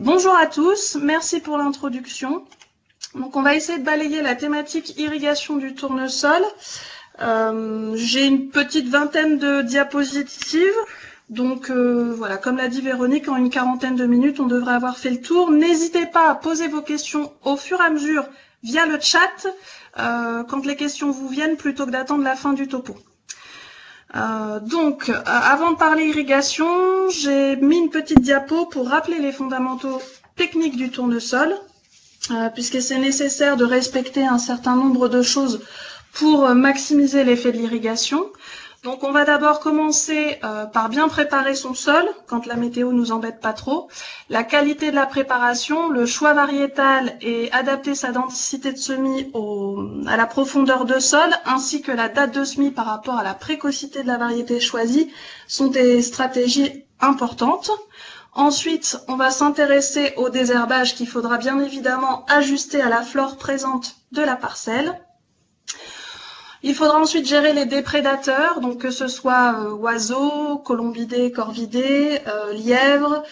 Bonjour à tous, merci pour l'introduction. Donc on va essayer de balayer la thématique irrigation du tournesol. J'ai une petite vingtaine de diapositives. Donc voilà, comme l'a dit Véronique, en une quarantaine de minutes, on devrait avoir fait le tour. N'hésitez pas à poser vos questions au fur et à mesure via le chat, quand les questions vous viennent, plutôt que d'attendre la fin du topo. Avant de parler irrigation, j'ai mis une petite diapo pour rappeler les fondamentaux techniques du tournesol, puisque c'est nécessaire de respecter un certain nombre de choses pour maximiser l'effet de l'irrigation. Donc on va d'abord commencer par bien préparer son sol, quand la météo nous embête pas trop, la qualité de la préparation, le choix variétal et adapter sa densité de semis à la profondeur de sol, ainsi que la date de semis par rapport à la précocité de la variété choisie, sont des stratégies importantes. Ensuite, on va s'intéresser au désherbage qu'il faudra bien évidemment ajuster à la flore présente de la parcelle. Il faudra ensuite gérer les déprédateurs, donc que ce soit oiseaux, colombidés, corvidés, lièvres,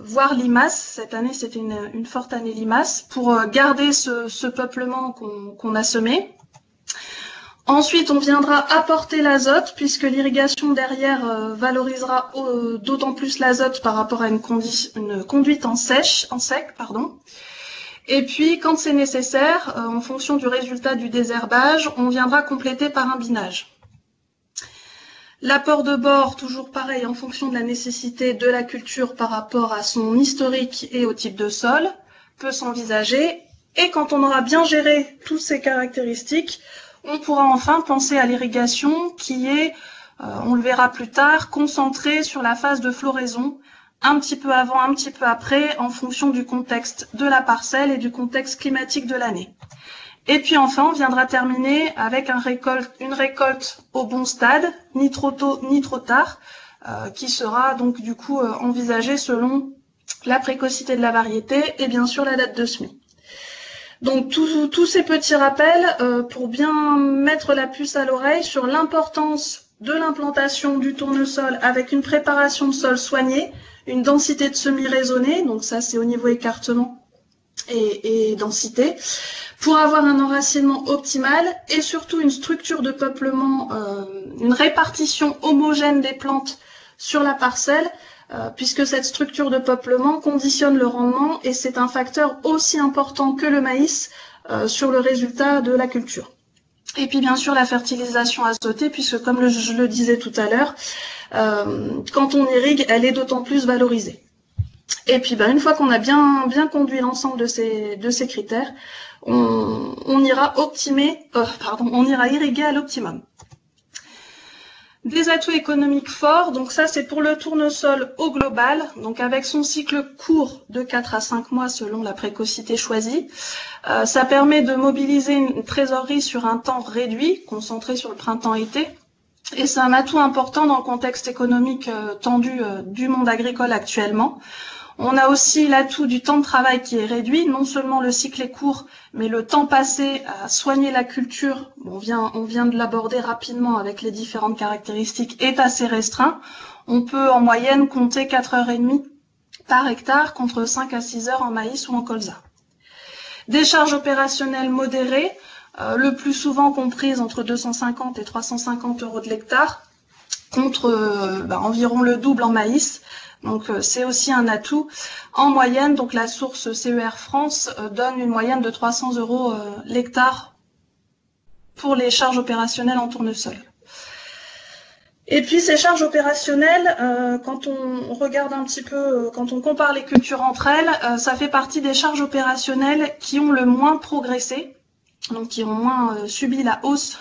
voire limaces. Cette année, c'était une forte année limaces, pour garder ce peuplement qu'on a semé. Ensuite, on viendra apporter l'azote, puisque l'irrigation derrière valorisera d'autant plus l'azote par rapport à une conduite en sec. Et puis, quand c'est nécessaire, en fonction du résultat du désherbage, on viendra compléter par un binage. L'apport de bord, toujours pareil, en fonction de la nécessité de la culture par rapport à son historique et au type de sol, peut s'envisager. Et quand on aura bien géré toutes ces caractéristiques, on pourra enfin penser à l'irrigation qui est, on le verra plus tard, concentrée sur la phase de floraison, un petit peu avant, un petit peu après, en fonction du contexte de la parcelle et du contexte climatique de l'année. Et puis enfin, on viendra terminer avec une récolte au bon stade, ni trop tôt ni trop tard, qui sera donc du coup envisagée selon la précocité de la variété et bien sûr la date de semis. Donc tous ces petits rappels pour bien mettre la puce à l'oreille sur l'importance de l'implantation du tournesol avec une préparation de sol soignée, une densité de semis raisonnée, donc ça c'est au niveau écartement et densité, pour avoir un enracinement optimal et surtout une structure de peuplement, une répartition homogène des plantes sur la parcelle, puisque cette structure de peuplement conditionne le rendement et c'est un facteur aussi important que le maïs sur le résultat de la culture. Et puis bien sûr la fertilisation azotée, puisque comme je le disais tout à l'heure, quand on irrigue, elle est d'autant plus valorisée. Et puis une fois qu'on a bien conduit l'ensemble de ces critères, on ira irriguer à l'optimum. Des atouts économiques forts, donc ça c'est pour le tournesol au global, donc avec son cycle court de 4 à 5 mois selon la précocité choisie. Ça permet de mobiliser une trésorerie sur un temps réduit, concentré sur le printemps-été, et c'est un atout important dans le contexte économique tendu du monde agricole actuellement. On a aussi l'atout du temps de travail qui est réduit, non seulement le cycle est court, mais le temps passé à soigner la culture, on vient de l'aborder rapidement avec les différentes caractéristiques, est assez restreint. On peut en moyenne compter 4h30 par hectare contre 5 à 6 heures en maïs ou en colza. Des charges opérationnelles modérées, le plus souvent comprises entre 250 et 350 euros de l'hectare, contre environ le double en maïs. Donc c'est aussi un atout. En moyenne, donc la source CER France donne une moyenne de 300 euros l'hectare pour les charges opérationnelles en tournesol. Et puis ces charges opérationnelles, quand on regarde un petit peu, quand on compare les cultures entre elles, ça fait partie des charges opérationnelles qui ont le moins progressé, donc qui ont moins subi la hausse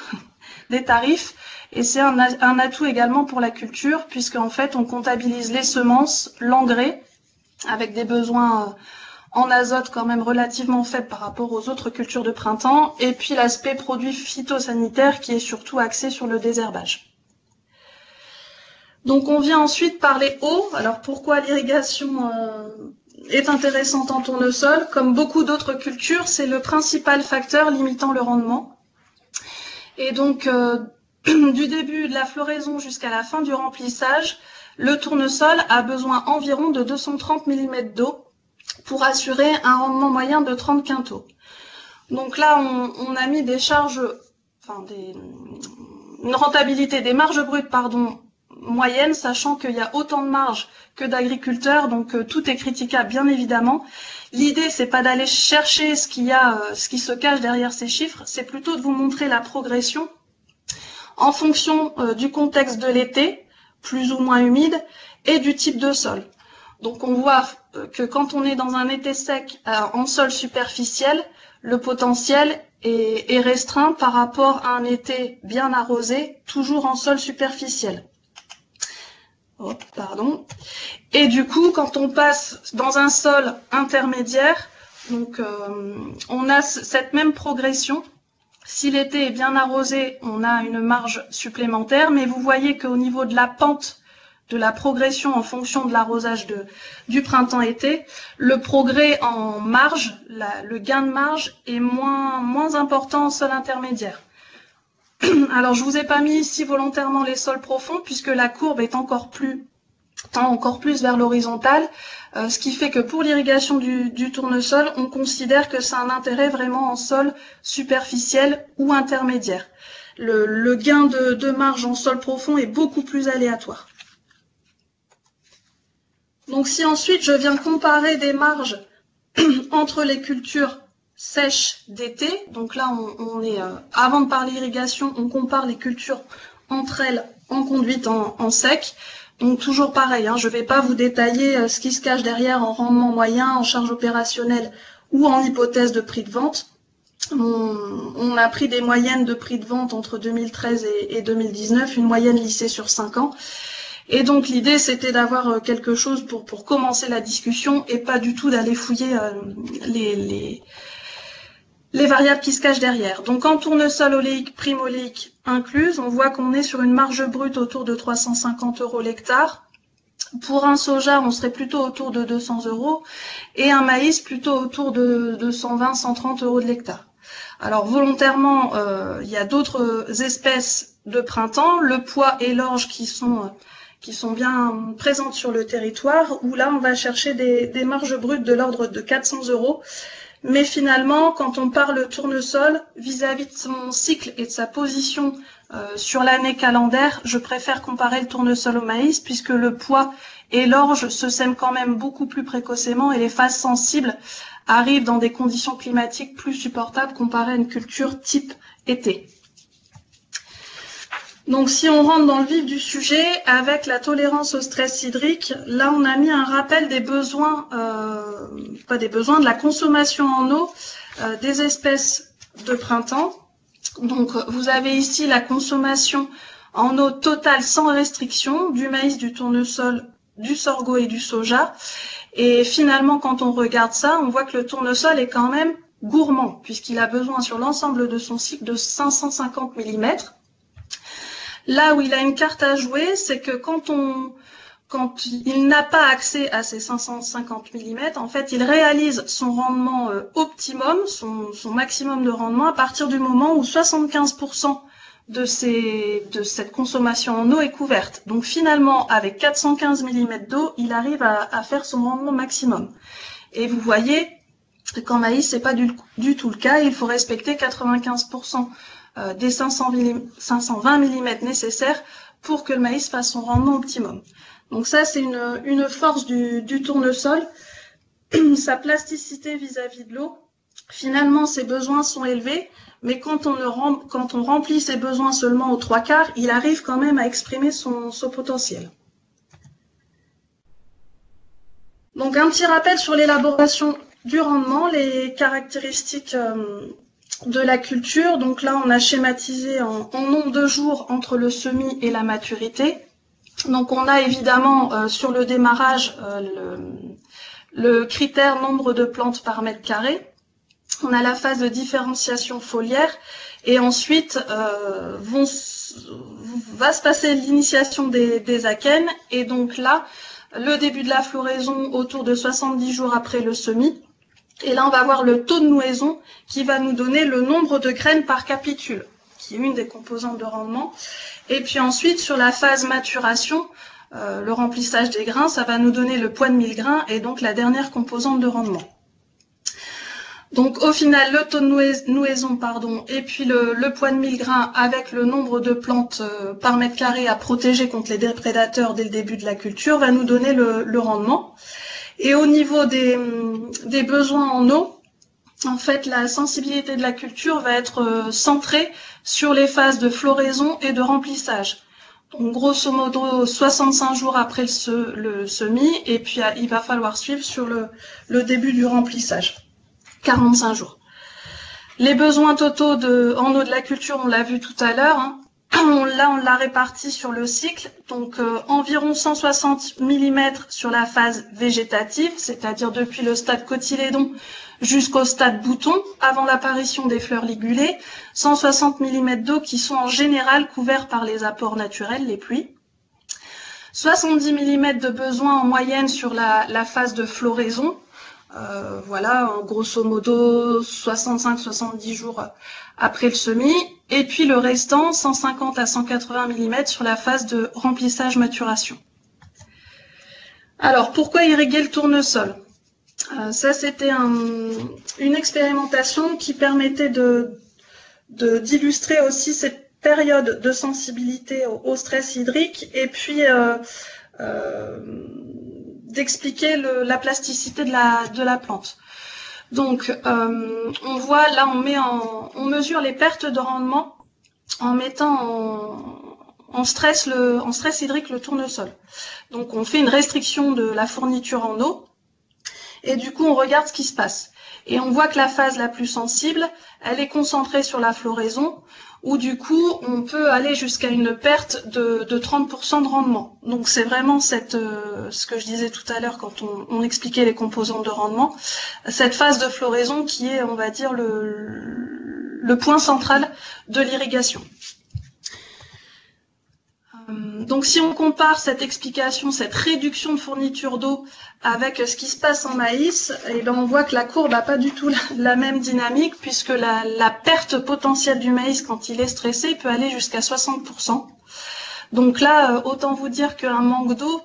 des tarifs. Et c'est un atout également pour la culture, puisqu'en fait, on comptabilise les semences, l'engrais, avec des besoins en azote quand même relativement faibles par rapport aux autres cultures de printemps, et puis l'aspect produit phytosanitaire qui est surtout axé sur le désherbage. Donc on vient ensuite parler eau. Alors pourquoi l'irrigation est intéressante en tournesol? Comme beaucoup d'autres cultures, c'est le principal facteur limitant le rendement. Et donc du début de la floraison jusqu'à la fin du remplissage, le tournesol a besoin environ de 230 mm d'eau pour assurer un rendement moyen de 30 quintaux. Donc là, on a mis des charges, enfin une rentabilité des marges brutes, moyenne, sachant qu'il y a autant de marges que d'agriculteurs, donc tout est critiquable bien évidemment. L'idée, c'est pas d'aller chercher ce qui se cache derrière ces chiffres, c'est plutôt de vous montrer la progression en fonction du contexte de l'été, plus ou moins humide, et du type de sol. Donc on voit que quand on est dans un été sec en sol superficiel, le potentiel est restreint par rapport à un été bien arrosé, toujours en sol superficiel. Oh, pardon. Et du coup, quand on passe dans un sol intermédiaire, donc on a cette même progression. Si l'été est bien arrosé, on a une marge supplémentaire, mais vous voyez qu'au niveau de la pente de la progression en fonction de l'arrosage du printemps-été, le progrès en marge, le gain de marge est moins important en sol intermédiaire. Alors, je vous ai pas mis ici volontairement les sols profonds puisque la courbe est tend encore plus vers l'horizontale, ce qui fait que pour l'irrigation du tournesol, on considère que c'est un intérêt vraiment en sol superficiel ou intermédiaire. Le gain de marge en sol profond est beaucoup plus aléatoire. Donc si ensuite je viens comparer des marges entre les cultures sèches d'été, donc là on est avant de parler irrigation, on compare les cultures entre elles en conduite en sec. Donc toujours pareil, je ne vais pas vous détailler ce qui se cache derrière en rendement moyen, en charge opérationnelle ou en hypothèse de prix de vente. On a pris des moyennes de prix de vente entre 2013 et 2019, une moyenne lissée sur 5 ans. Et donc l'idée c'était d'avoir quelque chose pour commencer la discussion et pas du tout d'aller fouiller les variables qui se cachent derrière. Donc en tournesol oléique, prime oléique incluse, on voit qu'on est sur une marge brute autour de 350 € l'hectare. Pour un soja, on serait plutôt autour de 200 € et un maïs plutôt autour de 120-130 € de l'hectare. Alors volontairement, il y a d'autres espèces de printemps, le pois et l'orge qui sont bien présentes sur le territoire, où là on va chercher des marges brutes de l'ordre de 400 €. Mais finalement, quand on parle tournesol, vis-à-vis de son cycle et de sa position sur l'année calendaire, je préfère comparer le tournesol au maïs, puisque le pois et l'orge se sèment quand même beaucoup plus précocement et les phases sensibles arrivent dans des conditions climatiques plus supportables comparées à une culture type été. Donc si on rentre dans le vif du sujet, avec la tolérance au stress hydrique, là on a mis un rappel des besoins, de la consommation en eau des espèces de printemps. Donc vous avez ici la consommation en eau totale sans restriction du maïs, du tournesol, du sorgho et du soja. Et finalement quand on regarde ça, on voit que le tournesol est quand même gourmand, puisqu'il a besoin sur l'ensemble de son cycle de 550 mm. Là où il a une carte à jouer, c'est que quand il n'a pas accès à ces 550 mm, en fait, il réalise son rendement optimum, son maximum de rendement, à partir du moment où 75% de cette consommation en eau est couverte. Donc finalement, avec 415 mm d'eau, il arrive à faire son rendement maximum. Et vous voyez qu'en maïs, c'est pas du tout le cas. Il faut respecter 95% des 520 mm nécessaires pour que le maïs fasse son rendement optimum. Donc ça, c'est une force du tournesol, sa plasticité vis-à-vis de l'eau. Finalement, ses besoins sont élevés, mais quand on remplit ses besoins seulement aux 3/4, il arrive quand même à exprimer son potentiel. Donc un petit rappel sur l'élaboration du rendement, les caractéristiques de la culture. Donc là, on a schématisé en nombre de jours entre le semis et la maturité. Donc on a évidemment sur le démarrage le critère nombre de plantes par mètre carré. On a la phase de différenciation foliaire et ensuite va se passer l'initiation des akènes et donc là, le début de la floraison autour de 70 jours après le semis. Et là, on va voir le taux de nouaison qui va nous donner le nombre de graines par capitule, qui est une des composantes de rendement. Et puis ensuite, sur la phase maturation, le remplissage des grains, ça va nous donner le poids de 1000 grains et donc la dernière composante de rendement. Donc au final, le taux de nouaison, et puis le poids de 1000 grains avec le nombre de plantes par mètre carré à protéger contre les déprédateurs dès le début de la culture va nous donner le rendement. Et au niveau des besoins en eau, en fait, la sensibilité de la culture va être centrée sur les phases de floraison et de remplissage. Donc grosso modo 65 jours après le semis, et puis il va falloir suivre sur le début du remplissage. 45 jours. Les besoins totaux en eau de la culture, on l'a vu tout à l'heure. Hein. Là, on l'a réparti sur le cycle. Donc, environ 160 mm sur la phase végétative, c'est-à-dire depuis le stade cotylédon jusqu'au stade bouton, avant l'apparition des fleurs ligulées. 160 mm d'eau qui sont en général couverts par les apports naturels, les pluies. 70 mm de besoin en moyenne sur la phase de floraison. Voilà, grosso modo 65-70 jours après le semis, et puis le restant 150 à 180 mm sur la phase de remplissage-maturation. Alors, pourquoi irriguer le tournesol? Ça, c'était une expérimentation qui permettait d'illustrer aussi cette période de sensibilité au stress hydrique, et puis d'expliquer la plasticité de la plante. Donc, on voit là, on mesure les pertes de rendement en mettant en stress hydrique le tournesol. Donc, on fait une restriction de la fourniture en eau et du coup, on regarde ce qui se passe. Et on voit que la phase la plus sensible, elle est concentrée sur la floraison, où du coup, on peut aller jusqu'à une perte de 30% de rendement. Donc c'est vraiment ce que je disais tout à l'heure quand on expliquait les composantes de rendement, cette phase de floraison qui est, on va dire, le point central de l'irrigation. Donc si on compare cette explication, cette réduction de fourniture d'eau avec ce qui se passe en maïs, et ben on voit que la courbe n'a pas du tout la même dynamique, puisque la perte potentielle du maïs quand il est stressé peut aller jusqu'à 60%. Donc là, autant vous dire qu'un manque d'eau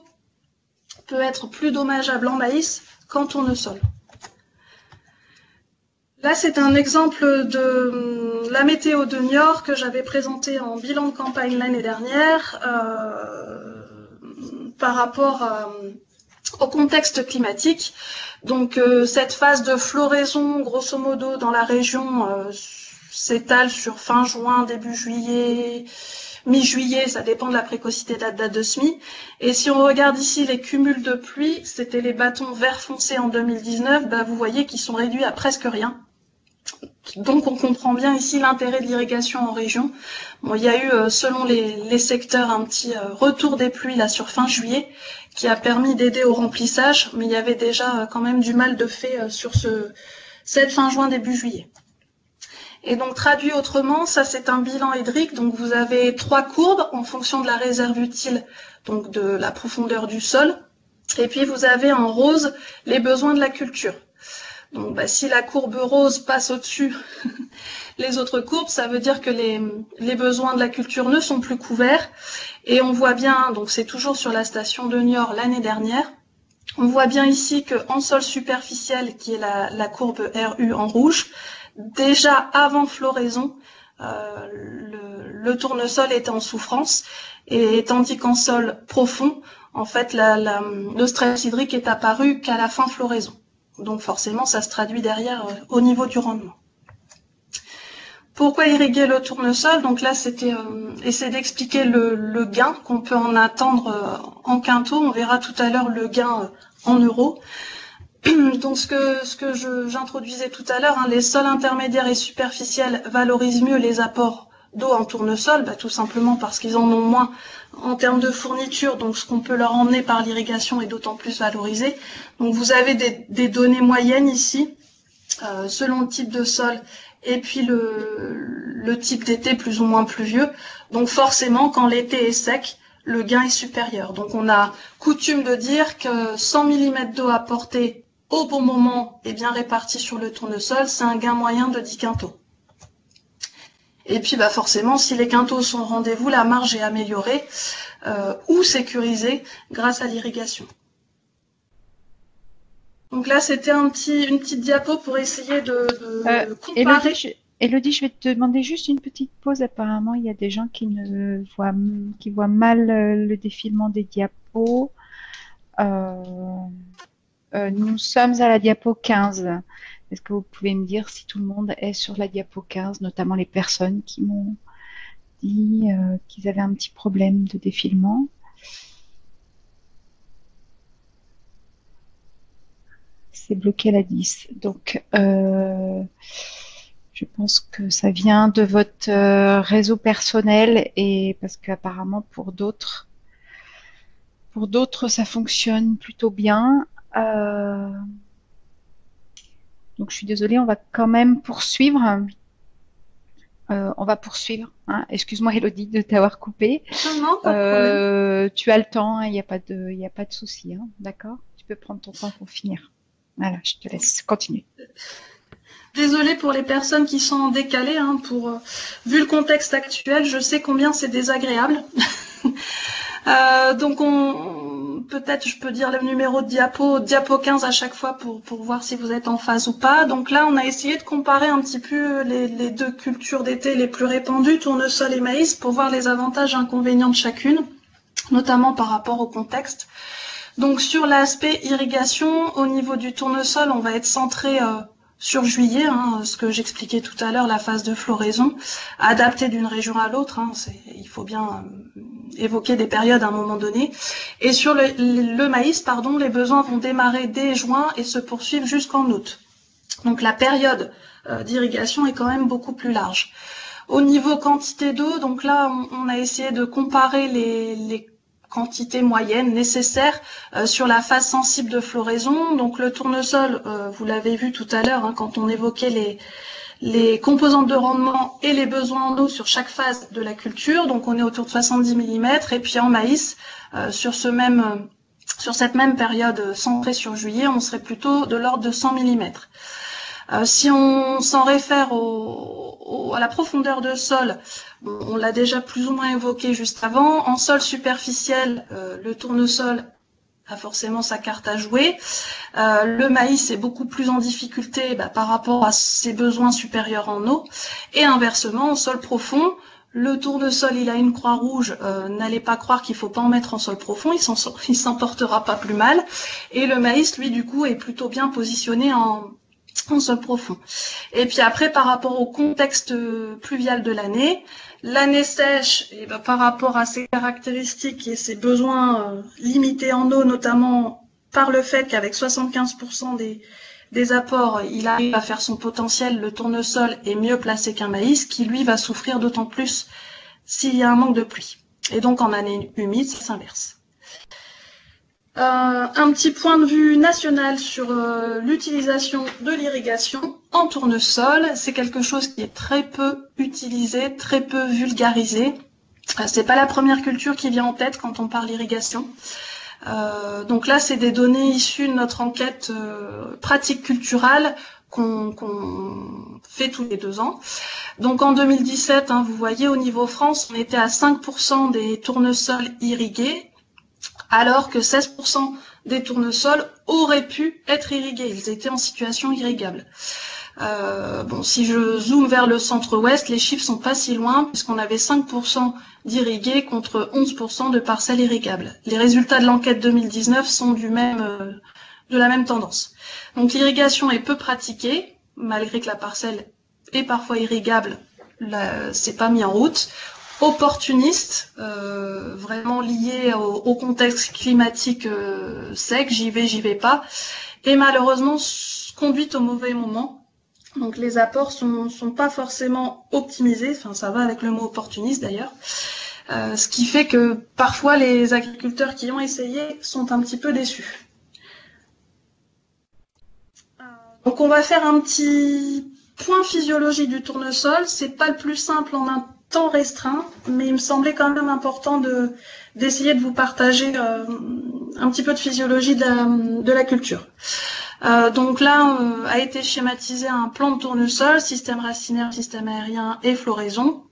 peut être plus dommageable en maïs qu'en tournesol. Là, c'est un exemple de la météo de Niort que j'avais présenté en bilan de campagne l'année dernière par rapport au contexte climatique. Donc, cette phase de floraison, grosso modo, dans la région s'étale sur fin juin, début juillet, mi-juillet, ça dépend de la précocité de la date de semis. Et si on regarde ici les cumuls de pluie, c'était les bâtons vert foncé en 2019, bah, vous voyez qu'ils sont réduits à presque rien. Donc on comprend bien ici l'intérêt de l'irrigation en région. Bon, il y a eu, selon les secteurs, un petit retour des pluies là sur fin juillet qui a permis d'aider au remplissage, mais il y avait déjà quand même du mal de fait sur cette fin juin, début juillet. Et donc traduit autrement, ça c'est un bilan hydrique, donc vous avez 3 courbes en fonction de la réserve utile, donc de la profondeur du sol, et puis vous avez en rose les besoins de la culture. Donc, bah, si la courbe rose passe au-dessus les autres courbes, ça veut dire que les besoins de la culture ne sont plus couverts. Et on voit bien, donc c'est toujours sur la station de Niort l'année dernière, on voit bien ici qu'en sol superficiel, qui est la courbe RU en rouge, déjà avant floraison, le tournesol était en souffrance, et tandis qu'en sol profond, en fait, le stress hydrique est apparu qu'à la fin floraison. Donc forcément, ça se traduit derrière au niveau du rendement. Pourquoi irriguer le tournesol? Donc là, c'était essayer d'expliquer le gain qu'on peut en attendre en quinto. On verra tout à l'heure le gain en euros. Donc ce que j'introduisais tout à l'heure, hein, les sols intermédiaires et superficiels valorisent mieux les apports d'eau en tournesol, bah, tout simplement parce qu'ils en ont moins en termes de fourniture, donc ce qu'on peut leur emmener par l'irrigation est d'autant plus valorisé. Donc vous avez des données moyennes ici, selon le type de sol et puis le type d'été plus ou moins pluvieux. Donc forcément, quand l'été est sec, le gain est supérieur. Donc on a coutume de dire que 100 mm d'eau apportée au bon moment et bien répartie sur le tournesol, c'est un gain moyen de 10 quintaux. Et puis bah, forcément, si les quintaux sont au rendez-vous, la marge est améliorée ou sécurisée grâce à l'irrigation. Donc là, c'était une petite diapo pour essayer de comparer. Élodie, je vais te demander juste une petite pause. Apparemment, il y a des gens qui voient mal le défilement des diapos. Nous sommes à la diapo 15. Est-ce que vous pouvez me dire si tout le monde est sur la diapo 15, notamment les personnes qui m'ont dit qu'ils avaient un petit problème de défilement? C'est bloqué à la 10. Donc, je pense que ça vient de votre réseau personnel et parce qu'apparemment pour d'autres, ça fonctionne plutôt bien. Donc, je suis désolée, on va quand même poursuivre. On va poursuivre. Hein. Excuse-moi, Élodie, de t'avoir coupé. Non, pas de problème. Tu as le temps, il n'y a pas de souci. Hein. D'accord? Tu peux prendre ton temps pour finir. Voilà, je te laisse continuer. Désolée pour les personnes qui sont en décalé. Hein, vu le contexte actuel, je sais combien c'est désagréable. Donc peut-être je peux dire le numéro de diapo 15 à chaque fois pour voir si vous êtes en phase ou pas. Donc là, on a essayé de comparer un petit peu les deux cultures d'été les plus répandues, tournesol et maïs, pour voir les avantages et inconvénients de chacune, notamment par rapport au contexte. Donc sur l'aspect irrigation, au niveau du tournesol, on va être centré sur juillet, hein, ce que j'expliquais tout à l'heure, la phase de floraison, adaptée d'une région à l'autre. Hein, il faut bien évoquer des périodes à un moment donné. Et sur le maïs, les besoins vont démarrer dès juin et se poursuivre jusqu'en août. Donc la période d'irrigation est quand même beaucoup plus large. Au niveau quantité d'eau, donc là, on a essayé de comparer les quantités moyennes nécessaires sur la phase sensible de floraison. Donc le tournesol, vous l'avez vu tout à l'heure, hein, quand on évoquait les composantes de rendement et les besoins en eau sur chaque phase de la culture. Donc on est autour de 70 mm. Et puis en maïs, sur cette même période centrée sur juillet, on serait plutôt de l'ordre de 100 mm. Si on s'en réfère à la profondeur de sol, on l'a déjà plus ou moins évoqué juste avant. En sol superficiel, le tournesol a forcément sa carte à jouer. Le maïs est beaucoup plus en difficulté par rapport à ses besoins supérieurs en eau. Et inversement, en sol profond, le tournesol, il a une croix rouge. N'allez pas croire qu'il faut pas en mettre en sol profond, il s'en portera pas plus mal. Et le maïs, lui, du coup, est plutôt bien positionné en sol profond. Et puis après, par rapport au contexte pluvial de l'année sèche, et par rapport à ses caractéristiques et ses besoins limités en eau, notamment par le fait qu'avec 75% des apports, il arrive à faire son potentiel, le tournesol est mieux placé qu'un maïs, qui lui va souffrir d'autant plus s'il y a un manque de pluie. Et donc en année humide, ça s'inverse. Un petit point de vue national sur l'utilisation de l'irrigation en tournesol. C'est quelque chose qui est très peu utilisé, très peu vulgarisé. C'est pas la première culture qui vient en tête quand on parle irrigation. Donc là, c'est des données issues de notre enquête pratique culturale qu'on fait tous les 2 ans. Donc en 2017, hein, vous voyez, au niveau France, on était à 5% des tournesols irrigués, alors que 16% des tournesols auraient pu être irrigués. Ils étaient en situation irrigable. Si je zoome vers le centre-ouest, les chiffres sont pas si loin, puisqu'on avait 5% d'irrigués contre 11% de parcelles irrigables. Les résultats de l'enquête 2019 sont de la même tendance. Donc l'irrigation est peu pratiquée, malgré que la parcelle est parfois irrigable, c'est pas mis en route. Opportuniste, vraiment lié au contexte climatique sec, j'y vais pas, et malheureusement conduite au mauvais moment. Donc les apports sont pas forcément optimisés, enfin ça va avec le mot opportuniste d'ailleurs, ce qui fait que parfois les agriculteurs qui ont essayé sont un petit peu déçus. Donc on va faire un petit point physiologie du tournesol. C'est pas le plus simple en un temps restreint, mais il me semblait quand même important d'essayer de vous partager un petit peu de physiologie de la culture. Donc là, a été schématisé un plan de tournesol, système racinaire, système aérien et floraison.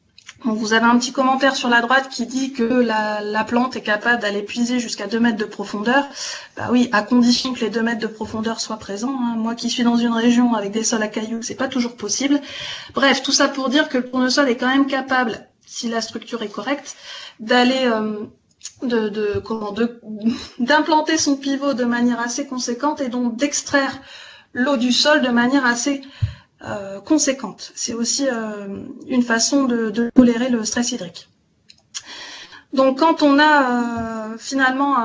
Donc vous avez un petit commentaire sur la droite qui dit que la plante est capable d'aller puiser jusqu'à 2 mètres de profondeur. Bah oui, à condition que les 2 mètres de profondeur soient présents. Hein. Moi qui suis dans une région avec des sols à cailloux, c'est pas toujours possible. Bref, tout ça pour dire que le tournesol est quand même capable, si la structure est correcte, d'aller d'implanter son pivot de manière assez conséquente et donc d'extraire l'eau du sol de manière assez conséquente. C'est aussi une façon de tolérer le stress hydrique. Donc quand on a finalement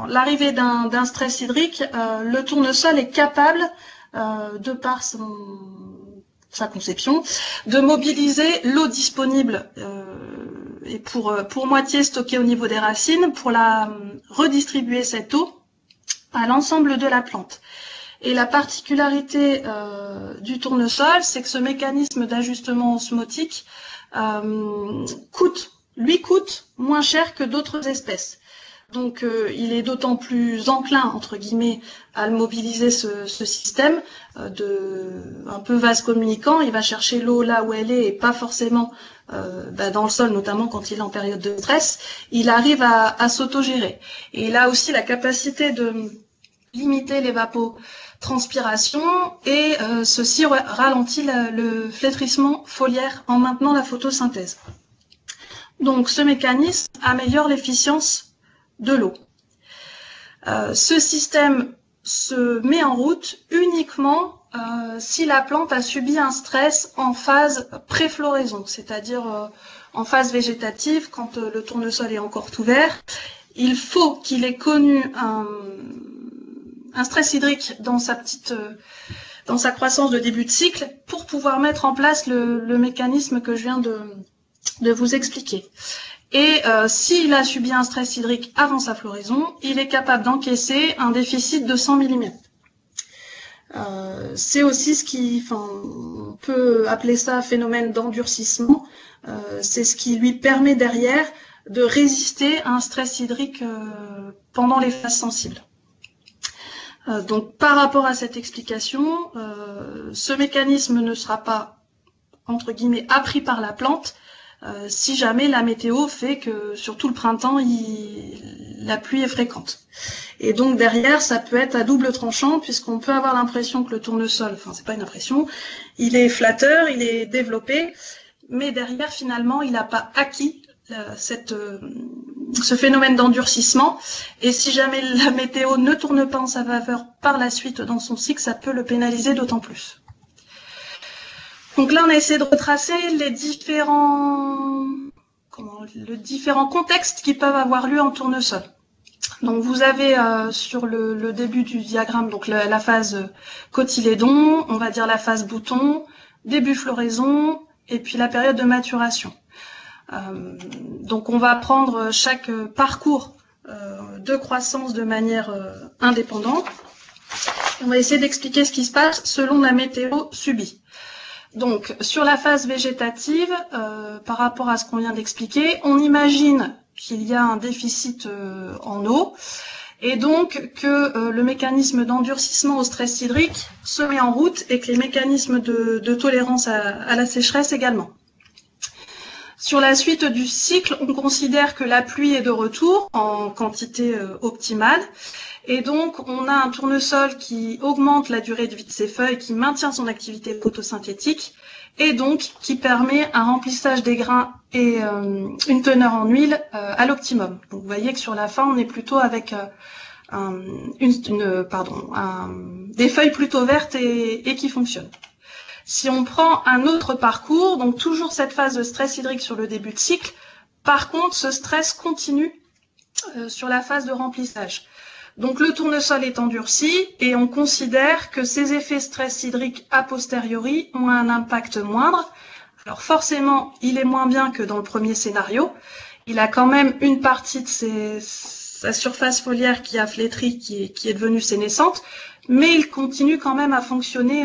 l'arrivée d'un stress hydrique, le tournesol est capable, de par sa conception, de mobiliser l'eau disponible et pour moitié stockée au niveau des racines, pour la redistribuer cette eau à l'ensemble de la plante. Et la particularité du tournesol, c'est que ce mécanisme d'ajustement osmotique coûte moins cher que d'autres espèces. Donc il est d'autant plus enclin, entre guillemets, à le mobiliser ce système un peu vase communicant. Il va chercher l'eau là où elle est et pas forcément dans le sol, notamment quand il est en période de stress. Il arrive à s'autogérer. Et il a aussi la capacité de limiter l'évapotranspiration et ceci ralentit le flétrissement foliaire en maintenant la photosynthèse. Donc ce mécanisme améliore l'efficience de l'eau. Ce système se met en route uniquement si la plante a subi un stress en phase pré-floraison, c'est-à-dire en phase végétative, quand le tournesol est encore tout vert. Il faut qu'il ait connu un stress hydrique dans sa croissance de début de cycle pour pouvoir mettre en place le mécanisme que je viens de vous expliquer. Et s'il a subi un stress hydrique avant sa floraison, il est capable d'encaisser un déficit de 100 mm. C'est aussi on peut appeler ça phénomène d'endurcissement. C'est ce qui lui permet derrière de résister à un stress hydrique pendant les phases sensibles. Donc par rapport à cette explication, ce mécanisme ne sera pas, entre guillemets, appris par la plante si jamais la météo fait que sur tout le printemps, la pluie est fréquente. Et donc derrière, ça peut être à double tranchant, puisqu'on peut avoir l'impression que le tournesol, enfin c'est pas une impression, il est flatteur, il est développé, mais derrière finalement, il n'a pas acquis ce phénomène d'endurcissement, et si jamais la météo ne tourne pas en sa faveur par la suite dans son cycle, ça peut le pénaliser d'autant plus. Donc là, on a essayé de retracer les différents contextes qui peuvent avoir lieu en tournesol. Donc vous avez sur le début du diagramme donc la phase cotylédon, on va dire la phase bouton, début floraison, et puis la période de maturation. Donc on va prendre chaque parcours de croissance de manière indépendante. On va essayer d'expliquer ce qui se passe selon la météo subie. Donc sur la phase végétative, par rapport à ce qu'on vient d'expliquer, on imagine qu'il y a un déficit en eau et donc que le mécanisme d'endurcissement au stress hydrique se met en route et que les mécanismes de tolérance à la sécheresse également. Sur la suite du cycle, on considère que la pluie est de retour en quantité optimale. Et donc, on a un tournesol qui augmente la durée de vie de ses feuilles, qui maintient son activité photosynthétique, et donc qui permet un remplissage des grains et une teneur en huile à l'optimum. Donc, vous voyez que sur la fin, on est plutôt avec des feuilles plutôt vertes et qui fonctionnent. Si on prend un autre parcours, donc toujours cette phase de stress hydrique sur le début de cycle, par contre, ce stress continue sur la phase de remplissage. Donc le tournesol est endurci et on considère que ces effets stress hydrique a posteriori ont un impact moindre. Alors forcément, il est moins bien que dans le premier scénario. Il a quand même une partie de sa surface foliaire qui a flétri, qui est devenue sénescente, mais il continue quand même à fonctionner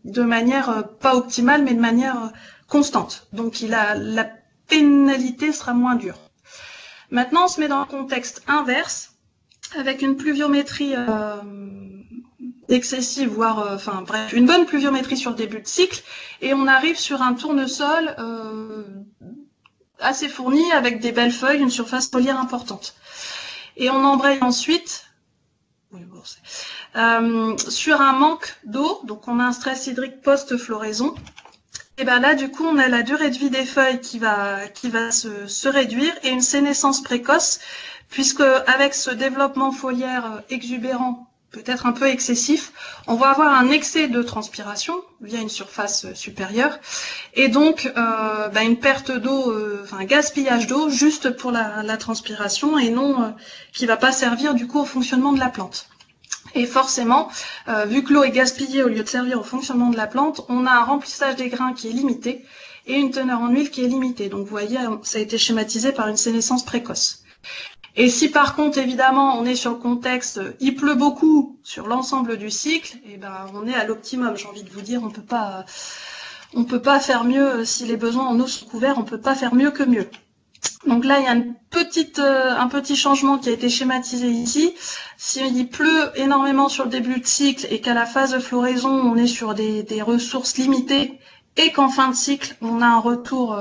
de manière pas optimale, mais de manière constante. Donc la pénalité sera moins dure. Maintenant, on se met dans le contexte inverse. avec une pluviométrie excessive, voire, enfin bref, une bonne pluviométrie sur le début de cycle, et on arrive sur un tournesol assez fourni, avec des belles feuilles, une surface foliaire importante. Et on embraye ensuite sur un manque d'eau, donc on a un stress hydrique post-floraison. Et bien là, du coup, on a la durée de vie des feuilles qui va se réduire et une sénescence précoce, puisque avec ce développement foliaire exubérant, peut-être un peu excessif, on va avoir un excès de transpiration via une surface supérieure, et donc une perte d'eau, un gaspillage d'eau juste pour la transpiration, et non qui va pas servir du coup au fonctionnement de la plante. Et forcément, vu que l'eau est gaspillée au lieu de servir au fonctionnement de la plante, on a un remplissage des grains qui est limité et une teneur en huile qui est limitée. Donc vous voyez, ça a été schématisé par une sénescence précoce. Et si par contre, évidemment, on est sur le contexte, il pleut beaucoup sur l'ensemble du cycle, et ben on est à l'optimum. J'ai envie de vous dire, on peut pas faire mieux si les besoins en eau sont couverts, on peut pas faire mieux que mieux. Donc là, il y a un petit changement qui a été schématisé ici. S'il pleut énormément sur le début de cycle et qu'à la phase de floraison, on est sur des ressources limitées et qu'en fin de cycle, on a un retour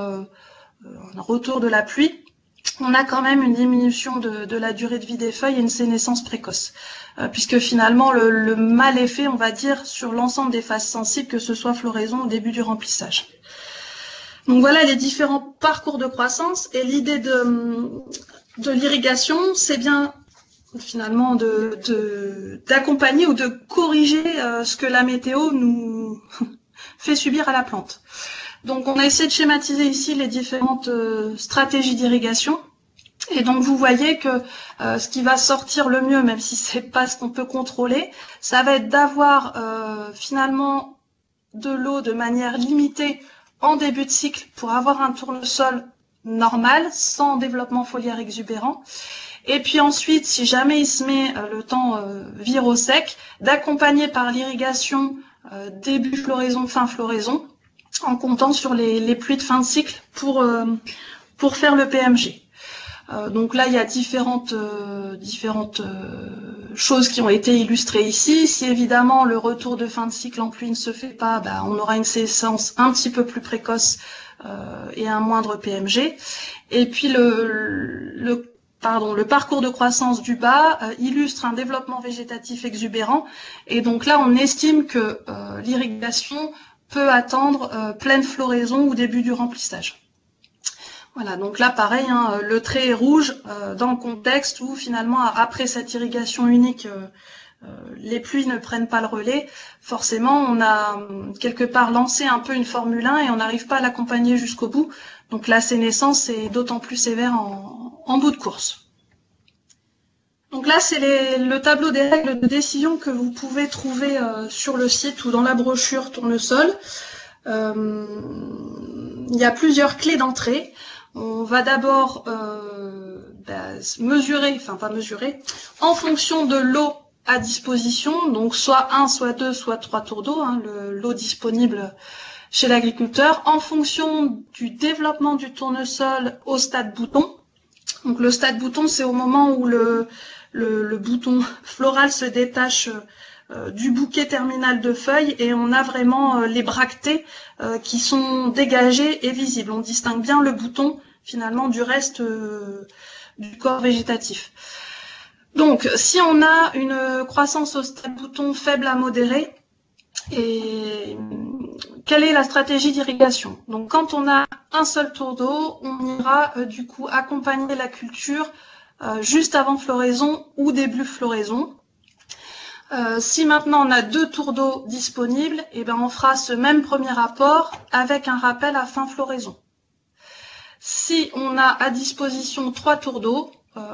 de la pluie, on a quand même une diminution de la durée de vie des feuilles et une sénescence précoce. Puisque finalement, le mal est fait, on va dire, sur l'ensemble des phases sensibles, que ce soit floraison au début du remplissage. Donc voilà les différents parcours de croissance, et l'idée de l'irrigation, c'est bien finalement d'accompagner ou de corriger ce que la météo nous fait subir à la plante. Donc on a essayé de schématiser ici les différentes stratégies d'irrigation, et donc vous voyez que ce qui va sortir le mieux, même si c'est pas ce qu'on peut contrôler, ça va être d'avoir finalement de l'eau de manière limitée en début de cycle pour avoir un tournesol normal, sans développement foliaire exubérant. Et puis ensuite, si jamais il se met le temps vire au sec, d'accompagner par l'irrigation début floraison, fin floraison, en comptant sur les pluies de fin de cycle pour faire le PMG. Donc là, il y a différentes choses qui ont été illustrées ici. Si évidemment le retour de fin de cycle en pluie ne se fait pas, on aura une sénescence un petit peu plus précoce et un moindre PMG. Et puis le parcours de croissance du bas illustre un développement végétatif exubérant. Et donc là, on estime que l'irrigation peut attendre pleine floraison ou début du remplissage. Voilà, donc là pareil, le trait est rouge dans le contexte où finalement après cette irrigation unique, les pluies ne prennent pas le relais. Forcément, on a quelque part lancé un peu une Formule 1 et on n'arrive pas à l'accompagner jusqu'au bout. Donc la sénescence est d'autant plus sévère en bout de course. Donc là, c'est le tableau des règles de décision que vous pouvez trouver sur le site ou dans la brochure Tournesol. Il y a plusieurs clés d'entrée. On va d'abord mesurer, en fonction de l'eau à disposition, donc soit 1, soit 2, soit 3 tours d'eau, l'eau disponible chez l'agriculteur, en fonction du développement du tournesol au stade bouton. Donc le stade bouton, c'est au moment où le bouton floral se détache du bouquet terminal de feuilles et on a vraiment les bractées qui sont dégagées et visibles. On distingue bien le bouton finalement du reste du corps végétatif. Donc si on a une croissance au stade bouton faible à modérée, et quelle est la stratégie d'irrigation? Donc quand on a un seul tour d'eau, on ira du coup accompagner la culture juste avant floraison ou début floraison. Si maintenant on a 2 tours d'eau disponibles, on fera ce même premier apport avec un rappel à fin floraison. Si on a à disposition 3 tours d'eau,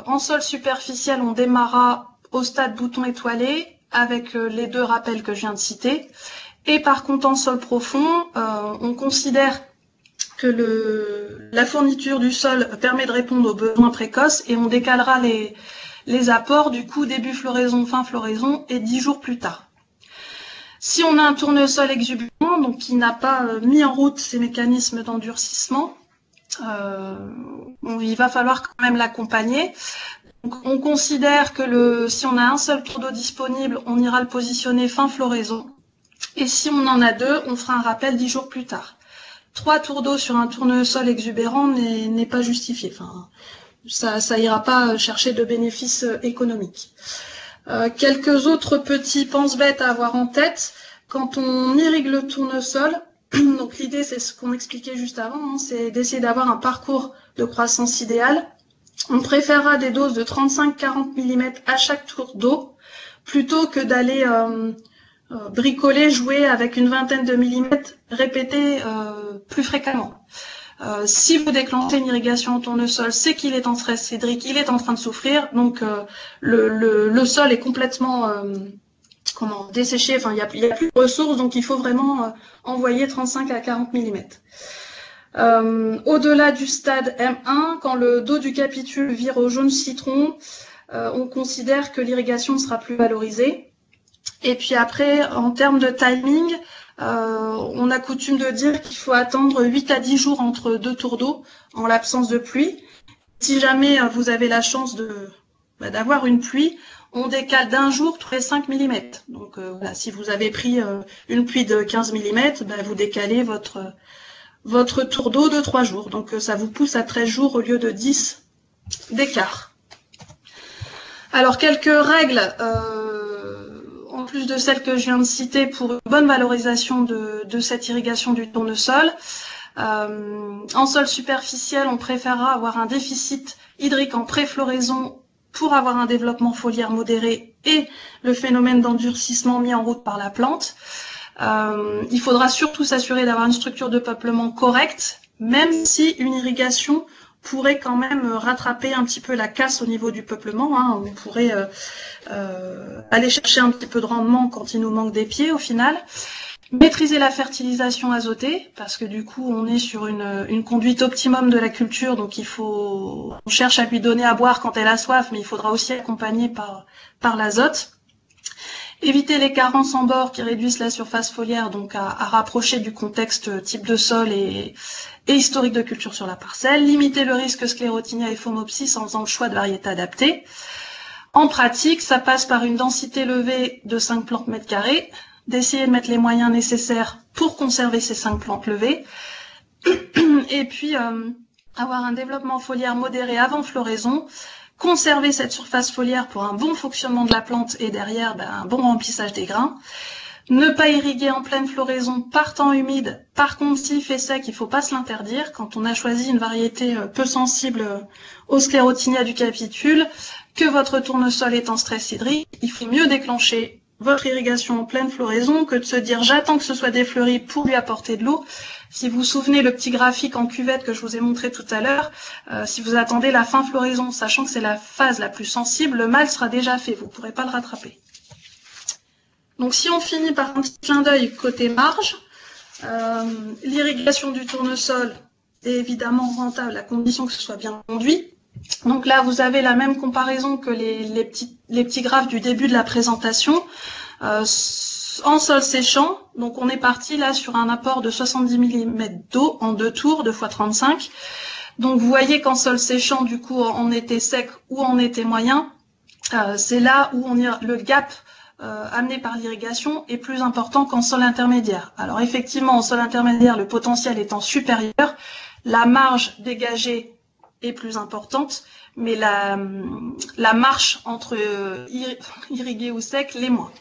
en sol superficiel, on démarrera au stade bouton étoilé avec les 2 rappels que je viens de citer. Et par contre, en sol profond, on considère que la fourniture du sol permet de répondre aux besoins précoces et on décalera les apports du coup début floraison, fin floraison et 10 jours plus tard. Si on a un tournesol exubérant, donc qui n'a pas mis en route ces mécanismes d'endurcissement, il va falloir quand même l'accompagner. Donc, on considère que si on a un seul tour d'eau disponible, on ira le positionner fin floraison. Et si on en a deux, on fera un rappel 10 jours plus tard. 3 tours d'eau sur un tournesol exubérant n'est pas justifié. Enfin, ça ira pas chercher de bénéfices économiques. Quelques autres petits pense-bêtes à avoir en tête. Quand on irrigue le tournesol, donc l'idée c'est ce qu'on expliquait juste avant, hein, c'est d'essayer d'avoir un parcours de croissance idéal. On préférera des doses de 35-40 mm à chaque tour d'eau, plutôt que d'aller bricoler, jouer avec une vingtaine de millimètres répétés plus fréquemment. Si vous déclenchez une irrigation en tournesol, c'est qu'il est en stress hydrique, il est en train de souffrir, donc le sol est complètement desséché, enfin il y a plus de ressources, donc il faut vraiment envoyer 35 à 40 mm. Au-delà du stade M1, quand le dos du capitule vire au jaune citron, on considère que l'irrigation sera plus valorisée. Et puis après, en termes de timing, on a coutume de dire qu'il faut attendre 8 à 10 jours entre deux tours d'eau en l'absence de pluie. Si jamais vous avez la chance d'avoir une pluie, on décale d'un jour tous les 5 mm. Donc voilà, si vous avez pris une pluie de 15 mm, vous décalez votre tour d'eau de 3 jours. Donc ça vous pousse à 13 jours au lieu de 10 d'écart. Alors quelques règles en plus de celles que je viens de citer pour une bonne valorisation de cette irrigation du tournesol. En sol superficiel, on préférera avoir un déficit hydrique en préfloraison pour avoir un développement foliaire modéré et le phénomène d'endurcissement mis en route par la plante. Il faudra surtout s'assurer d'avoir une structure de peuplement correcte, même si une irrigation pourrait quand même rattraper un petit peu la casse au niveau du peuplement. Hein. On pourrait aller chercher un petit peu de rendement quand il nous manque des pieds au final. Maîtriser la fertilisation azotée, parce que du coup on est sur une conduite optimum de la culture, donc on cherche à lui donner à boire quand elle a soif, mais il faudra aussi accompagner par l'azote. Éviter les carences en bord qui réduisent la surface foliaire, donc à rapprocher du contexte type de sol et historique de culture sur la parcelle. Limiter le risque sclérotinia et phomopsis en faisant le choix de variétés adaptées. En pratique, ça passe par une densité levée de 5 plantes mètre carré, d'essayer de mettre les moyens nécessaires pour conserver ces 5 plantes levées, et puis avoir un développement foliaire modéré avant floraison, conserver cette surface foliaire pour un bon fonctionnement de la plante et derrière un bon remplissage des grains. Ne pas irriguer en pleine floraison par temps humide. Par contre, s'il fait sec, il ne faut pas se l'interdire. Quand on a choisi une variété peu sensible aux sclérotinia du capitule, que votre tournesol est en stress hydrique, il faut mieux déclencher votre irrigation en pleine floraison que de se dire j'attends que ce soit défleuri pour lui apporter de l'eau. Si vous vous souvenez le petit graphique en cuvette que je vous ai montré tout à l'heure, si vous attendez la fin floraison, sachant que c'est la phase la plus sensible, le mal sera déjà fait, vous ne pourrez pas le rattraper. Donc si on finit par un petit clin d'œil côté marge, l'irrigation du tournesol est évidemment rentable à condition que ce soit bien conduit. Donc là, vous avez la même comparaison que les petits graphes du début de la présentation. En sol séchant, donc on est parti là sur un apport de 70 mm d'eau en 2 tours, 2 x 35. Donc vous voyez qu'en sol séchant, du coup, en été sec ou en été moyen, c'est là où le gap amené par l'irrigation est plus important qu'en sol intermédiaire. Alors effectivement, en sol intermédiaire, le potentiel étant supérieur, la marge dégagée est plus importante, mais la marche entre irrigué ou sec l'est moins.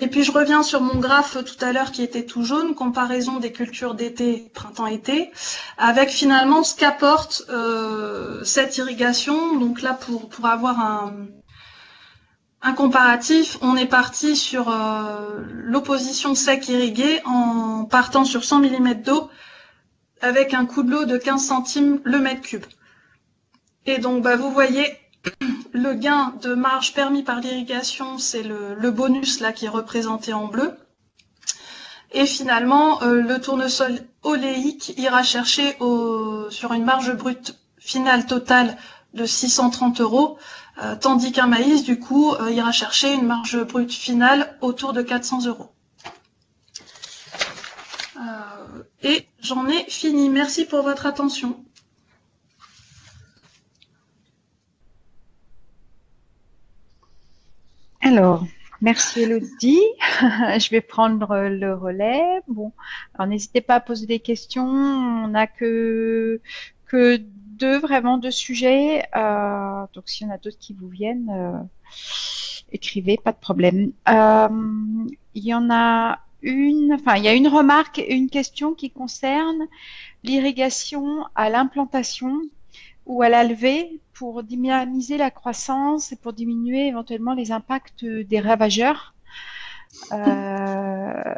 Et puis je reviens sur mon graphe tout à l'heure qui était tout jaune, comparaison des cultures d'été, printemps-été, avec finalement ce qu'apporte cette irrigation. Donc là, pour avoir un comparatif, on est parti sur l'opposition sec-irrigué en partant sur 100 mm d'eau avec un coût de l'eau de 15 centimes le mètre cube. Et donc vous voyez, le gain de marge permis par l'irrigation, c'est le bonus là qui est représenté en bleu. Et finalement, le tournesol oléique ira chercher sur une marge brute finale totale de 630 €, tandis qu'un maïs, du coup, ira chercher une marge brute finale autour de 400 €. Et j'en ai fini. Merci pour votre attention. Alors, merci Elodie. Je vais prendre le relais. Bon, alors n'hésitez pas à poser des questions. On n'a que deux sujets. Donc, s'il y en a d'autres qui vous viennent, écrivez, pas de problème. Il y en a une, enfin, il y a une remarque, une question qui concerne l'irrigation à l'implantation ou à la levée pour dynamiser la croissance et pour diminuer éventuellement les impacts des ravageurs. Alors,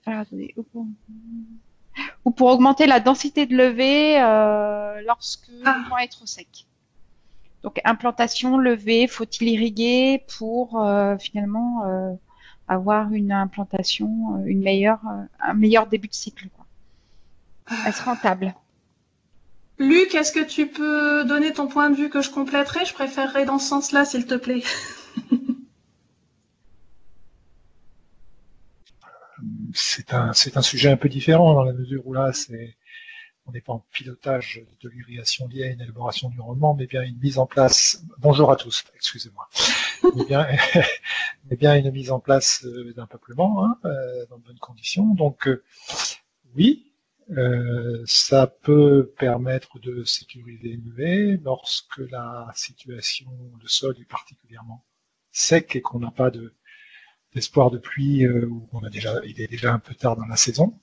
attendez, ou pour augmenter la densité de levée lorsque le temps est trop sec. Donc, implantation, levée, faut-il irriguer pour finalement avoir une implantation, un meilleur début de cycle, quoi. Est-ce rentable? Luc, est-ce que tu peux donner ton point de vue que je compléterai? Je préférerais dans ce sens-là, s'il te plaît. C'est un sujet un peu différent dans la mesure où là, on n'est pas en pilotage de l'irrigation liée à une élaboration du rendement, mais bien une mise en place. Bonjour à tous, excusez-moi. mais bien une mise en place d'un peuplement dans de bonnes conditions. Donc oui. Ça peut permettre de sécuriser une levée lorsque la situation, le sol est particulièrement sec et qu'on n'a pas d'espoir de pluie ou il est déjà un peu tard dans la saison.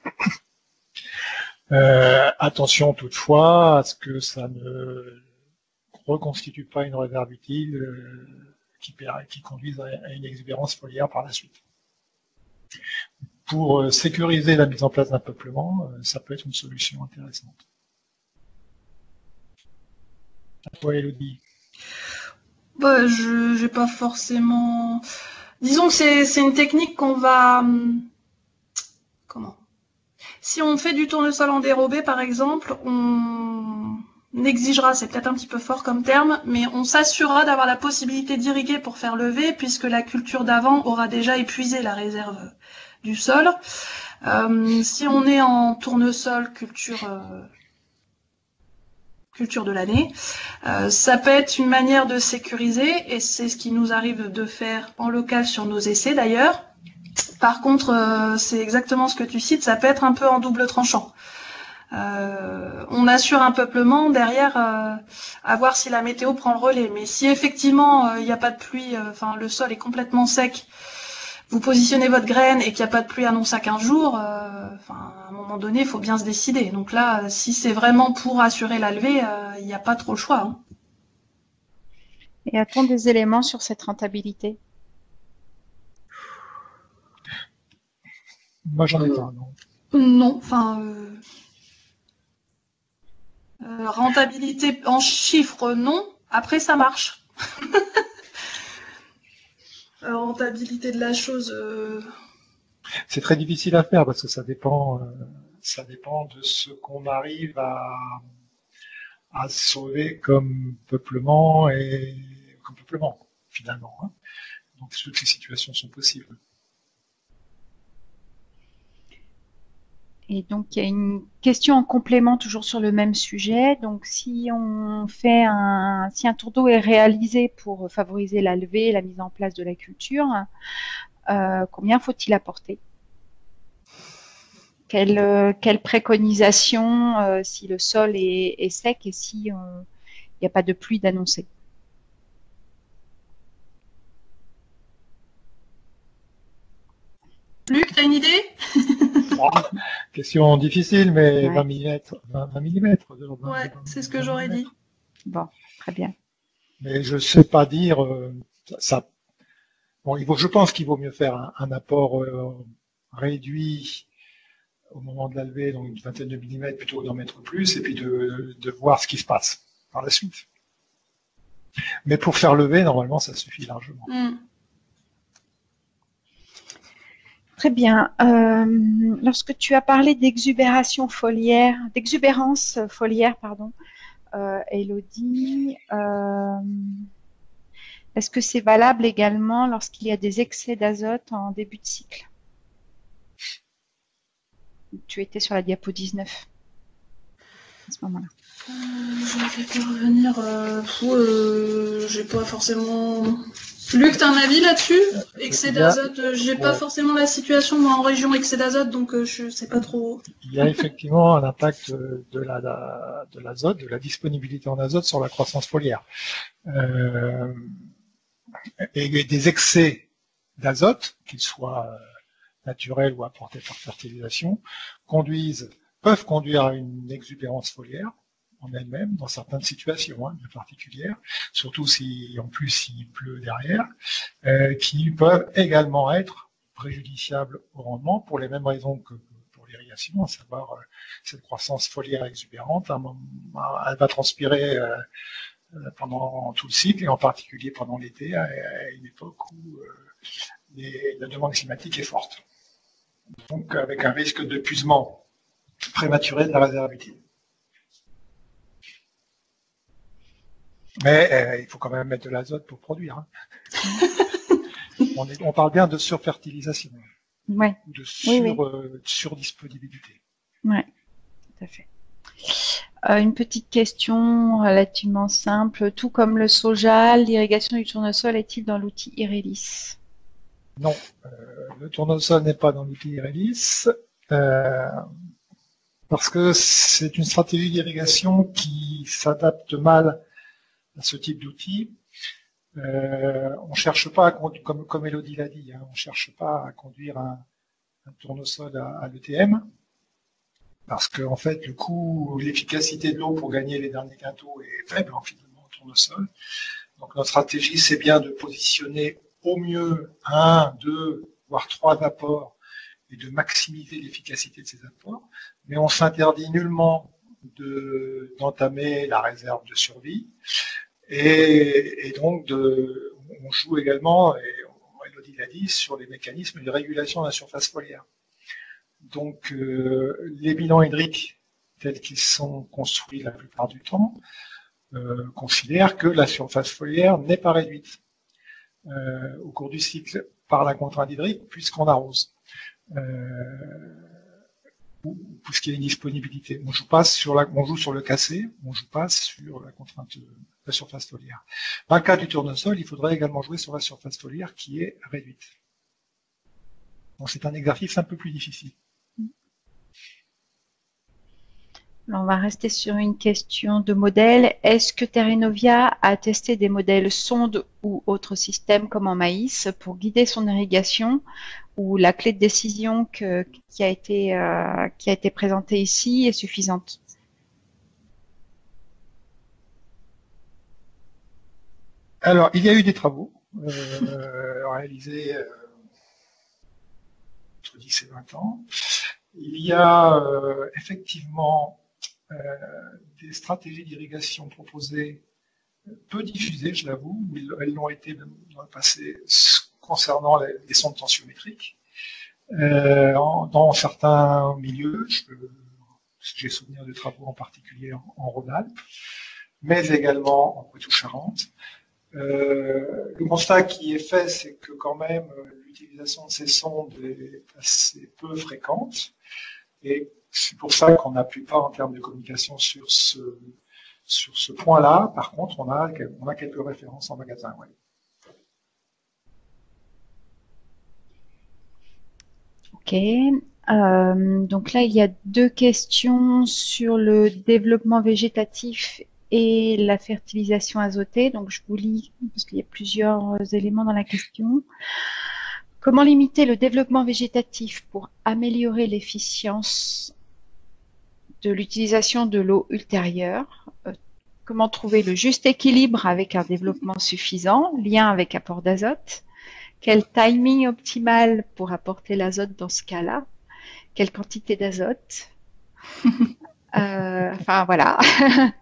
Attention toutefois à ce que ça ne reconstitue pas une réserve utile qui conduise à une exubérance foliaire par la suite. Pour sécuriser la mise en place d'un peuplement, ça peut être une solution intéressante. À toi, Elodie. Bah, j'ai pas forcément. Disons que c'est une technique qu'on va. Comment? Si on fait du tournesol en dérobé, par exemple, on exigera, c'est peut-être un petit peu fort comme terme, mais on s'assurera d'avoir la possibilité d'irriguer pour faire lever, puisque la culture d'avant aura déjà épuisé la réserve du sol. Si on est en tournesol culture de l'année, ça peut être une manière de sécuriser, et c'est ce qui nous arrive de faire en local sur nos essais d'ailleurs. Par contre, c'est exactement ce que tu cites, ça peut être un peu en double tranchant. On assure un peuplement derrière à voir si la météo prend le relais. Mais si effectivement il n'y a pas de pluie, le sol est complètement sec, vous positionnez votre graine et qu'il n'y a pas de pluie annoncée à 15 jours, à un moment donné, il faut bien se décider. Donc là, si c'est vraiment pour assurer la levée, il n'y a pas trop le choix. Hein. Et a-t-on des éléments sur cette rentabilité? Moi, j'en ai pas, non. Non, rentabilité en chiffres, non. Après, ça marche. Rentabilité de la chose. C'est très difficile à faire parce que ça dépend de ce qu'on arrive à sauver comme peuplement finalement. Hein. Donc toutes ces situations sont possibles. Et donc, il y a une question en complément toujours sur le même sujet. Donc, si un tour d'eau est réalisé pour favoriser la levée et la mise en place de la culture, combien faut-il apporter? Quelle préconisation si le sol est sec et si il n'y a pas de pluie d'annoncer? Luc, t'as une idée? Question difficile, mais Ouais. 20 mm. Ouais, c'est ce que j'aurais dit. Bon, très bien. Mais je ne sais pas dire ça. Bon, je pense qu'il vaut mieux faire un apport réduit au moment de la levée, donc une vingtaine de millimètres plutôt que d'en mettre plus, et puis de voir ce qui se passe par la suite. Mais pour faire lever, normalement, ça suffit largement. Très bien. Lorsque tu as parlé d'exubérance foliaire, Elodie, est-ce que c'est valable également lorsqu'il y a des excès d'azote en début de cycle? Tu étais sur la diapo 19 à ce moment-là. Je vais revenir. J'ai pas forcément Luc, tu as un avis là-dessus? Excès Il y a- d'azote, j'ai pas ouais. forcément la situation moi en région excès d'azote, donc je sais pas trop. Il y a effectivement un impact de l'azote, de la disponibilité en azote sur la croissance foliaire. Et des excès d'azote, qu'ils soient naturels ou apportés par fertilisation, peuvent conduire à une exubérance foliaire en elle-même, dans certaines situations bien particulières, surtout si en plus il pleut derrière, qui peuvent également être préjudiciables au rendement pour les mêmes raisons que pour l'irrigation, à savoir cette croissance foliaire exubérante. Elle va transpirer pendant tout le cycle, et en particulier pendant l'été, à une époque où la demande climatique est forte. Donc avec un risque d'épuisement prématuré de la réserve utile. Mais il faut quand même mettre de l'azote pour produire. Hein. On parle bien de surfertilisation, Ouais. de Oui. surdisponibilité. Ouais, tout à fait. Une petite question relativement simple. Tout comme le soja, l'irrigation du tournesol est-il dans l'outil Irelis? Non, le tournesol n'est pas dans l'outil Irelis parce que c'est une stratégie d'irrigation qui s'adapte mal à ce type d'outil. On cherche pas à conduire, comme Elodie l'a dit, on cherche pas à conduire un tournesol à l'ETM, parce que en fait le coût, l'efficacité de l'eau pour gagner les derniers quintaux est faible finalement au tournesol. Donc notre stratégie, c'est bien de positionner au mieux 1, 2, voire 3 apports et de maximiser l'efficacité de ces apports, mais on s'interdit nullement d'entamer la réserve de survie. Et donc, on joue également, et Elodie l'a dit, sur les mécanismes de régulation de la surface foliaire. Donc, les bilans hydriques, tels qu'ils sont construits la plupart du temps, considèrent que la surface foliaire n'est pas réduite au cours du cycle par la contrainte hydrique, puisqu'on arrose. Puisqu'il y a une disponibilité. On joue sur le cassé, on joue pas sur la contrainte de la surface foliaire. Dans le cas du tournesol, il faudrait également jouer sur la surface foliaire qui est réduite. Donc c'est un exercice un peu plus difficile. On va rester sur une question de modèle. Est-ce que Terrenovia a testé des modèles sondes ou autres systèmes comme en maïs pour guider son irrigation, ou la clé de décision qui a été présentée ici est suffisante? Alors, il y a eu des travaux réalisés entre 10 et 20 ans. Il y a effectivement des stratégies d'irrigation proposées, peu diffusées, je l'avoue, elles l'ont été dans le passé concernant les sondes tensiométriques. Dans certains milieux, j'ai souvenir de travaux en particulier en Rhône-Alpes, mais également en Poitou-Charentes. Le constat qui est fait, c'est que quand même l'utilisation de ces sondes est assez peu fréquente, et c'est pour ça qu'on n'appuie pas en termes de communication sur ce point-là. Par contre, on a quelques références en magasin. Ouais. Ok. Donc là, il y a deux questions sur le développement végétatif et la fertilisation azotée. Donc je vous lis parce qu'il y a plusieurs éléments dans la question. Comment limiter le développement végétatif pour améliorer l'efficience de l'utilisation de l'eau ultérieure? Comment trouver le juste équilibre avec un développement suffisant, lien avec apport d'azote? Quel timing optimal pour apporter l'azote dans ce cas-là? Quelle quantité d'azote? Enfin voilà,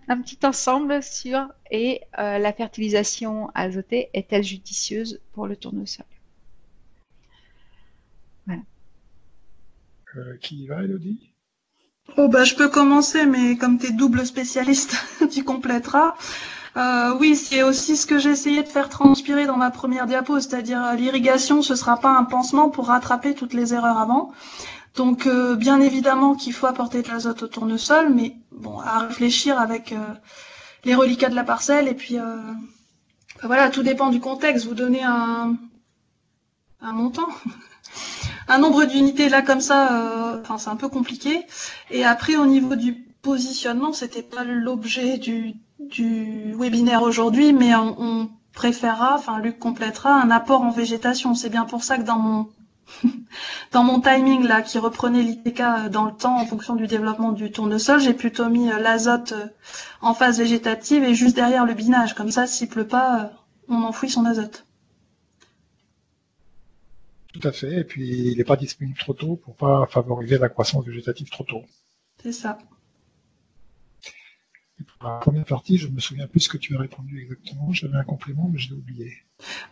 un petit ensemble sur la fertilisation azotée est-elle judicieuse pour le tournesol? Voilà. Qui y va, Elodie? Oh bah je peux commencer, mais comme tu es double spécialiste, tu compléteras. Oui, c'est aussi ce que j'ai essayé de faire transpirer dans ma première diapo, c'est-à-dire l'irrigation, ce sera pas un pansement pour rattraper toutes les erreurs avant. Donc bien évidemment qu'il faut apporter de l'azote au tournesol, mais bon, à réfléchir avec les reliquats de la parcelle et puis Voilà, tout dépend du contexte. Vous donnez un montant, un nombre d'unités là comme ça, enfin c'est un peu compliqué. Et après au niveau du positionnement, c'était pas l'objet du webinaire aujourd'hui, mais on préférera, enfin Luc complétera, un apport en végétation. C'est bien pour ça que dans mon timing là, qui reprenait l'ITK dans le temps en fonction du développement du tournesol, j'ai plutôt mis l'azote en phase végétative et juste derrière le binage. Comme ça, s'il pleut pas, on enfouit son azote. Tout à fait. Et puis, il n'est pas disponible trop tôt pour pas favoriser la croissance végétative trop tôt. C'est ça. Et pour la première partie, je me souviens plus ce que tu as répondu exactement. J'avais un complément, mais je l'ai oublié.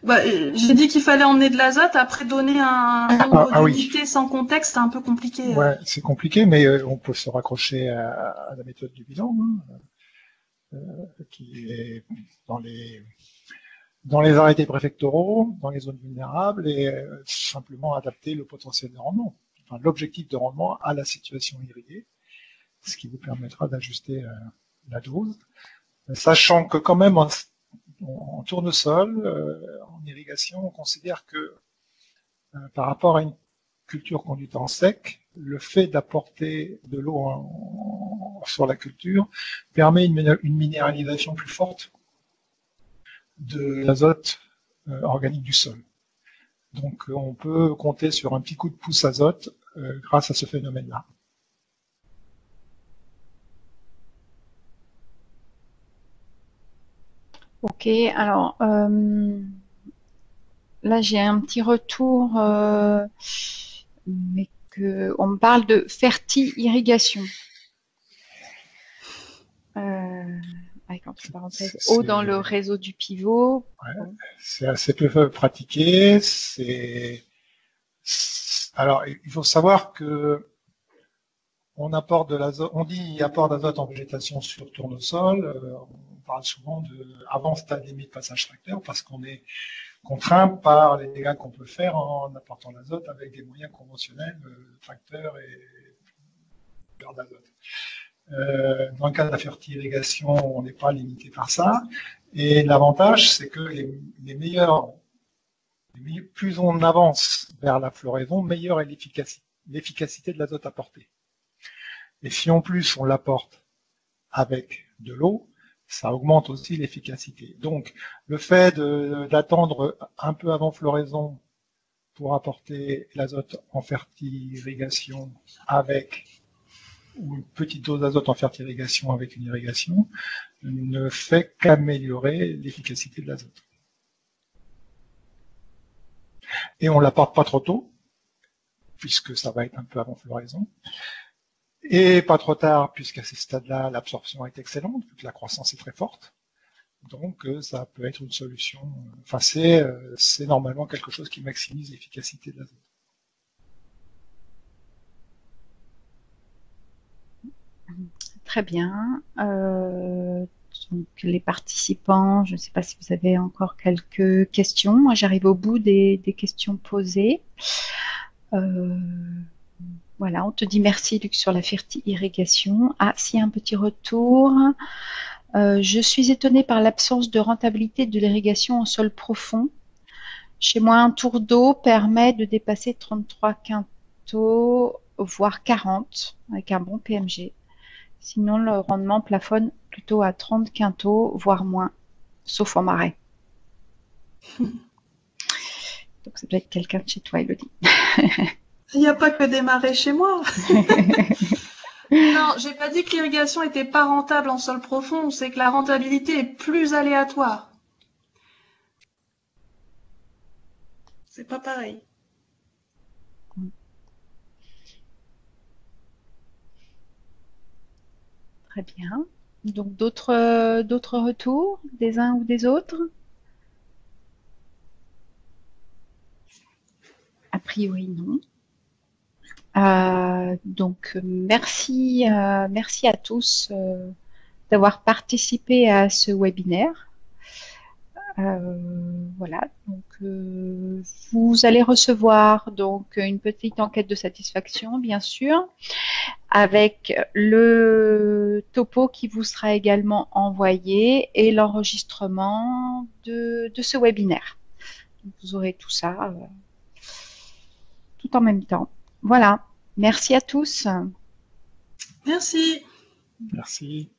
Bah, j'ai dit qu'il fallait emmener de l'azote. Après, donner un nombre d'unités sans contexte, c'est un peu compliqué. Ouais, c'est compliqué, mais on peut se raccrocher à la méthode du bilan, qui est dans les arrêtés préfectoraux, dans les zones vulnérables, et simplement adapter le potentiel de rendement, enfin l'objectif de rendement à la situation irriguée, ce qui vous permettra d'ajuster la dose, sachant que quand même en tournesol, en irrigation, on considère que par rapport à une culture conduite en sec, le fait d'apporter de l'eau sur la culture permet une minéralisation plus forte de l'azote organique du sol. Donc on peut compter sur un petit coup de pouce azote grâce à ce phénomène-là. Ok, alors là j'ai un petit retour, mais on me parle de ferti-irrigation. Avec entre parenthèses eau dans le réseau du pivot. Ouais, c'est assez peu pratiqué. Alors il faut savoir que on apporte de l'azote, on dit apport d'azote en végétation sur tournesol. On parle souvent avant stade limite passage tracteur parce qu'on est contraint par les dégâts qu'on peut faire en apportant l'azote avec des moyens conventionnels, tracteurs et beurre d'azote. Dans le cas de la ferti-irrigation, on n'est pas limité par ça. Et l'avantage, c'est que plus on avance vers la floraison, meilleure est l'efficacité de l'azote apporté. Et si en plus on l'apporte avec de l'eau, ça augmente aussi l'efficacité. Donc, le fait d'attendre un peu avant floraison pour apporter l'azote en ferti-irrigation ou une petite dose d'azote en ferti-irrigation avec une irrigation ne fait qu'améliorer l'efficacité de l'azote. Et on ne l'apporte pas trop tôt, puisque ça va être un peu avant floraison. Et pas trop tard, puisqu'à ces stades-là, l'absorption est excellente, vu que la croissance est très forte. Donc, ça peut être une solution. Enfin, c'est normalement quelque chose qui maximise l'efficacité de l'azote. Très bien. Donc, les participants, je ne sais pas si vous avez encore quelques questions. Moi, j'arrive au bout des questions posées. Voilà, on te dit merci, Luc, sur la ferti-irrigation. Ah, si, un petit retour. Je suis étonnée par l'absence de rentabilité de l'irrigation en sol profond. Chez moi, un tour d'eau permet de dépasser 33 quintaux, voire 40, avec un bon PMG. Sinon, le rendement plafonne plutôt à 30 quintaux, voire moins, sauf en marais. Donc, ça doit être quelqu'un de chez toi, Elodie. Il n'y a pas que des marais chez moi. Non, j'ai pas dit que l'irrigation était pas rentable en sol profond, c'est que la rentabilité est plus aléatoire. C'est pas pareil. Très bien. Donc, d'autres retours des uns ou des autres? A priori, non. Donc, merci à tous d'avoir participé à ce webinaire. Voilà, donc vous allez recevoir donc une petite enquête de satisfaction, bien sûr, avec le topo qui vous sera également envoyé et l'enregistrement de ce webinaire. Donc, vous aurez tout ça tout en même temps. Voilà, merci à tous. Merci. Merci.